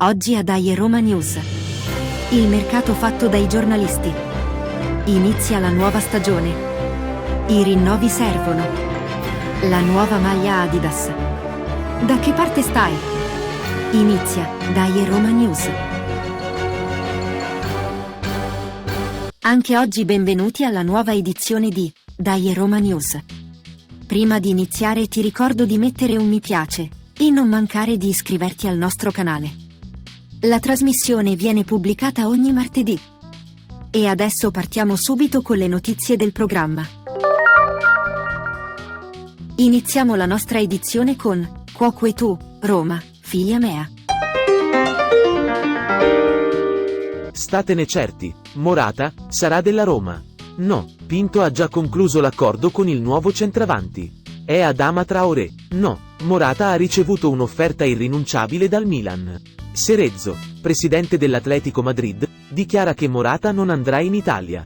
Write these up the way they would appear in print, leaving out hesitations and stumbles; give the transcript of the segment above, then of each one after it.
Oggi a Dai Roma News. Il mercato fatto dai giornalisti. Inizia la nuova stagione. I rinnovi servono. La nuova maglia Adidas. Da che parte stai? Inizia Dai Roma News. Anche oggi benvenuti alla nuova edizione di Dai Roma News. Prima di iniziare ti ricordo di mettere un mi piace e non mancare di iscriverti al nostro canale. La trasmissione viene pubblicata ogni martedì. E adesso partiamo subito con le notizie del programma. Iniziamo la nostra edizione con Cuoco e tu, Roma, figlia mea. Statene certi, Morata sarà della Roma. No, Pinto ha già concluso l'accordo con il nuovo centravanti. È Adama Traoré. No, Morata ha ricevuto un'offerta irrinunciabile dal Milan. Cerezo, presidente dell'Atletico Madrid, dichiara che Morata non andrà in Italia.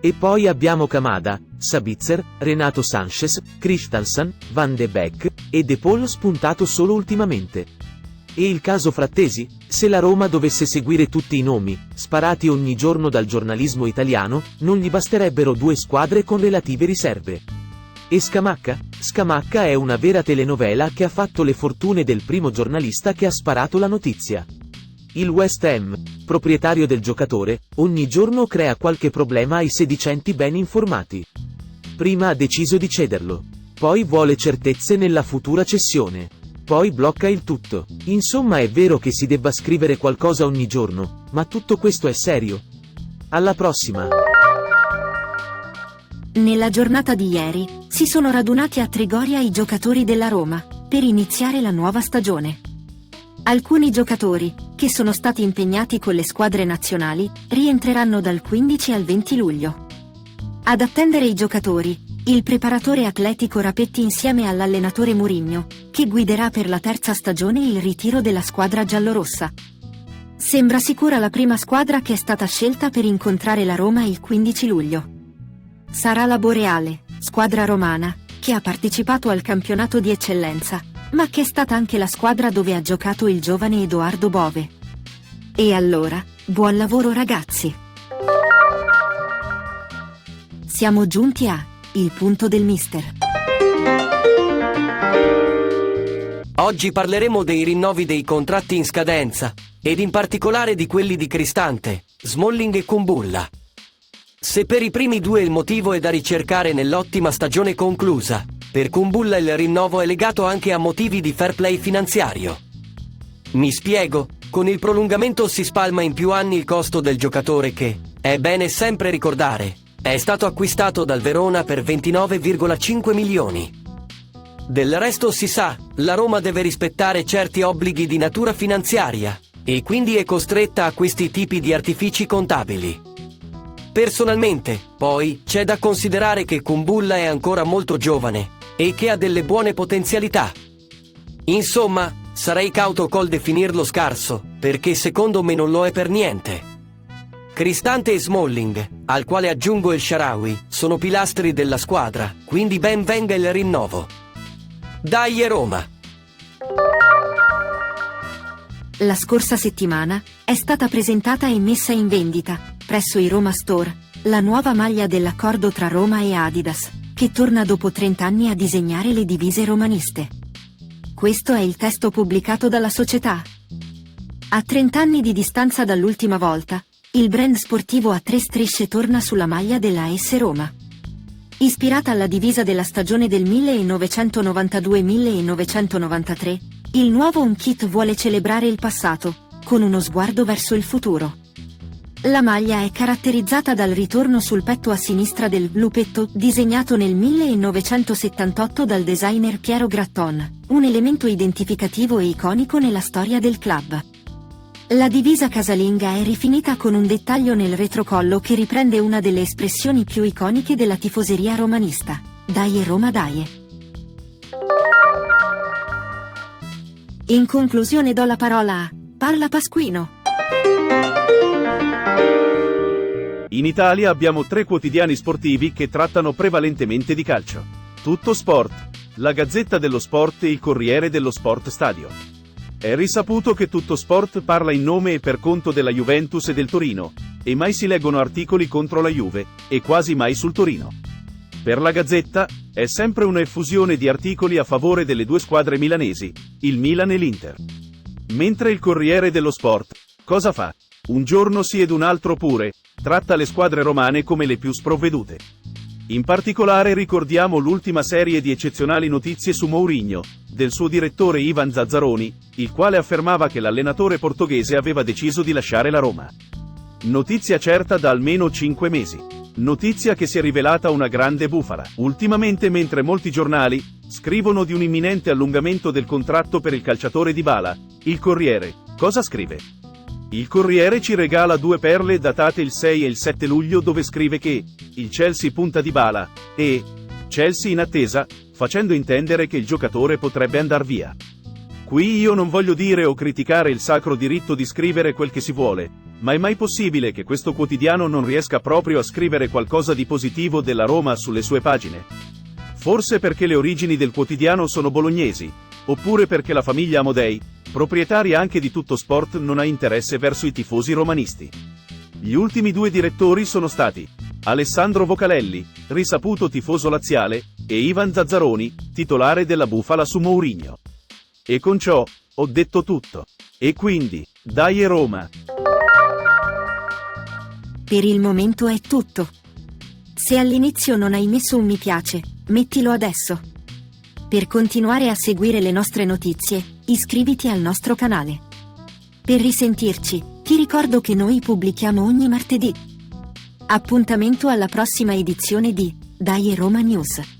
E poi abbiamo Kamada, Sabitzer, Renato Sanches, Christensen, Van de Beek e De Paul spuntato solo ultimamente. E il caso Frattesi? Se la Roma dovesse seguire tutti i nomi, sparati ogni giorno dal giornalismo italiano, non gli basterebbero 2 squadre con relative riserve. E Scamacca? Scamacca è una vera telenovela che ha fatto le fortune del primo giornalista che ha sparato la notizia. Il West Ham, proprietario del giocatore, ogni giorno crea qualche problema ai sedicenti ben informati. Prima ha deciso di cederlo. Poi vuole certezze nella futura cessione. Poi blocca il tutto. Insomma, è vero che si debba scrivere qualcosa ogni giorno, ma tutto questo è serio? Alla prossima! Nella giornata di ieri, si sono radunati a Trigoria i giocatori della Roma, per iniziare la nuova stagione. Alcuni giocatori, che sono stati impegnati con le squadre nazionali, rientreranno dal 15 al 20 luglio. Ad attendere i giocatori, il preparatore atletico Rapetti insieme all'allenatore Mourinho, che guiderà per la terza stagione il ritiro della squadra giallorossa. Sembra sicura la prima squadra che è stata scelta per incontrare la Roma il 15 luglio. Sarà la Boreale, squadra romana, che ha partecipato al campionato di eccellenza, ma che è stata anche la squadra dove ha giocato il giovane Edoardo Bove. E allora, buon lavoro ragazzi! Siamo giunti a il punto del mister. Oggi parleremo dei rinnovi dei contratti in scadenza, ed in particolare di quelli di Cristante, Smalling e Kumbulla. Se per i primi due il motivo è da ricercare nell'ottima stagione conclusa, per Kumbulla il rinnovo è legato anche a motivi di fair play finanziario. Mi spiego, con il prolungamento si spalma in più anni il costo del giocatore che, è bene sempre ricordare, è stato acquistato dal Verona per 29,5 milioni. Del resto si sa, la Roma deve rispettare certi obblighi di natura finanziaria, e quindi è costretta a questi tipi di artifici contabili. Personalmente, poi, c'è da considerare che Kumbulla è ancora molto giovane, e che ha delle buone potenzialità. Insomma, sarei cauto col definirlo scarso, perché secondo me non lo è per niente. Cristante e Smalling, al quale aggiungo El Shaarawy, sono pilastri della squadra, quindi ben venga il rinnovo. Dai Roma! La scorsa settimana è stata presentata e messa in vendita, presso i Roma Store, la nuova maglia dell'accordo tra Roma e Adidas, che torna dopo 30 anni a disegnare le divise romaniste. Questo è il testo pubblicato dalla società. A 30 anni di distanza dall'ultima volta, il brand sportivo a 3 strisce torna sulla maglia della AS Roma. Ispirata alla divisa della stagione del 1992-1993, il nuovo home kit vuole celebrare il passato, con uno sguardo verso il futuro. La maglia è caratterizzata dal ritorno sul petto a sinistra del lupetto, disegnato nel 1978 dal designer Piero Gratton, un elemento identificativo e iconico nella storia del club. La divisa casalinga è rifinita con un dettaglio nel retrocollo che riprende una delle espressioni più iconiche della tifoseria romanista: Dai Roma dai. In conclusione do la parola a Parla Pasquino. In Italia abbiamo 3 quotidiani sportivi che trattano prevalentemente di calcio. Tutto Sport, la Gazzetta dello Sport e il Corriere dello Sport Stadio. È risaputo che Tutto Sport parla in nome e per conto della Juventus e del Torino, e mai si leggono articoli contro la Juve, e quasi mai sul Torino. Per la Gazzetta, è sempre una effusione di articoli a favore delle due squadre milanesi, il Milan e l'Inter. Mentre il Corriere dello Sport, cosa fa? Un giorno sì ed un altro pure, tratta le squadre romane come le più sprovvedute. In particolare ricordiamo l'ultima serie di eccezionali notizie su Mourinho, del suo direttore Ivan Zazzaroni, il quale affermava che l'allenatore portoghese aveva deciso di lasciare la Roma. Notizia certa da almeno 5 mesi. Notizia che si è rivelata una grande bufala. Ultimamente, mentre molti giornali scrivono di un imminente allungamento del contratto per il calciatore Dybala, il Corriere, cosa scrive? Il Corriere ci regala due perle datate il 6 e il 7 luglio dove scrive che il Chelsea punta Dybala e Chelsea in attesa, facendo intendere che il giocatore potrebbe andar via. Qui io non voglio dire o criticare il sacro diritto di scrivere quel che si vuole, ma è mai possibile che questo quotidiano non riesca proprio a scrivere qualcosa di positivo della Roma sulle sue pagine? Forse perché le origini del quotidiano sono bolognesi, oppure perché la famiglia Amodei, proprietaria anche di Tutto Sport, non ha interesse verso i tifosi romanisti. Gli ultimi due direttori sono stati Alessandro Vocalelli, risaputo tifoso laziale, e Ivan Zazzaroni, titolare della bufala su Mourinho. E con ciò, ho detto tutto. E quindi, dai Roma! Per il momento è tutto. Se all'inizio non hai messo un mi piace, mettilo adesso. Per continuare a seguire le nostre notizie, iscriviti al nostro canale. Per risentirci, ti ricordo che noi pubblichiamo ogni martedì. Appuntamento alla prossima edizione di Dai Roma News.